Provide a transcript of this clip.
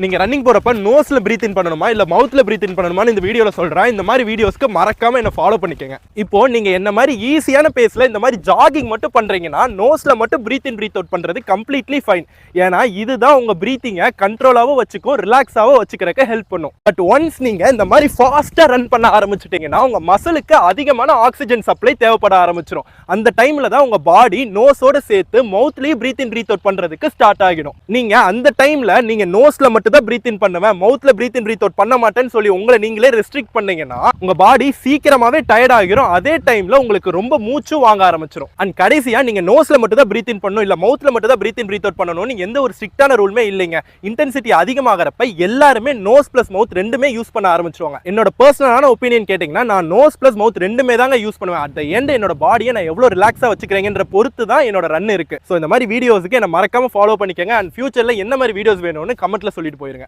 நீங்க ரன்னிங் போறப்ப நோஸ்ல பிரீத் இன் பண்ணணுமா இல்ல மவுத்ல பிரீத் இன் பண்ணணுமான்னு இந்த வீடியோல சொல்றேன். இந்த மாதிரி வீடியோஸ்க்கு மறக்காம என்ன ஃபாலோ பண்ணிக்கங்க. இப்போ நீங்க என்ன மாதிரி ஈஸியான பேஸ்ல இந்த மாதிரி ஜாகிங் மட்டும் பண்றீங்கன்னா நோஸ்ல மட்டும் பிரீத் இன் பிரீத் அவுட் பண்றது கம்ப்ளீட்லி ஃபைன். ஏன்னா இதுதான் உங்க பிரீத்திங்கை கண்ட்ரோலாவும் வச்சுக்கும், ரிலாக்ஸாவும் வச்சுக்கிறதுக்கு ஹெல்ப் பண்ணும். பட் ஒன்ஸ் நீங்க இந்த மாதிரி ஃபாஸ்டா ரன் பண்ண ஆரம்பிச்சிட்டீங்கன்னா உங்க மசிலுக்கு அதிகமான ஆக்சிஜன் சப்ளை தேவைப்பட ஆரம்பிச்சிடும். அந்த டைம்ல தான் உங்க பாடி நோஸோட சேர்த்து மவுத்லயும் பிரீத் இன் பிரீத் அவுட் பண்றதுக்கு ஸ்டார்ட் ஆகிடும். நீங்க அந்த டைம்ல நீங்க நோஸ்ல மட்டும் தான் பிரீத் இன் பண்ணுவேன், மவுத்ல பிரீத் இன் பிரீத் அவுட் பண்ண மாட்டேன்னு சொல்லி உங்களை நீங்களே ரெஸ்ட்ரிக்ட் பண்ணீங்கன்னா உங்க பாடி சீக்கிரமாவே டயர்ட் ஆகிரும். அதே டைம்ல உங்களுக்கு ரொம்ப மூச்சு வாங்க ஆரம்பிச்சிடும். அண்ட் கடைசியா நீங்க நோஸ்ல மட்டும் தான் பிரீத் இன் பண்ணணும் இல்ல மவுத்ல மட்டும் தான் பிரீத் இன் பிரீத் அவுட் பண்ணணும் எந்த ஒரு ஸ்ட்ரிக்டான ரூல்மே இல்லைங்க. இன்டென்சிட்டி அதிகமாகறப்ப எல்லாருமே நோஸ் பிளஸ் மவுத் ரெண்டுமே யூஸ் பண்ண ஆரம்பிச்சிருவாங்க. என்னோட பர்சனலான ஒப்பீனியன் கேட்டீங்கன்னா நான் நோஸ் பிளஸ் மவுத் ரெண்டுமே தாங்க யூஸ் பண்ணுவேன். அட் தி எண்ட் என்னோட பாடியை நான் எவ்வளவு ரிலாக்ஸா வச்சுக்கிறேங்கன்ற பொறுத்து தான் என்னோட ரன் இருக்கு. ஸோ இந்த மாதிரி வீடியோஸ்க்கு என்ன மறக்காம ஃபாலோ பண்ணிக்கங்க. அண்ட் ஃபியூச்சர்ல என்ன மாதிரி வீடியோஸ் வேணும்னு கமெண்ட்ல சொல்லிட்டு போயிருங்க.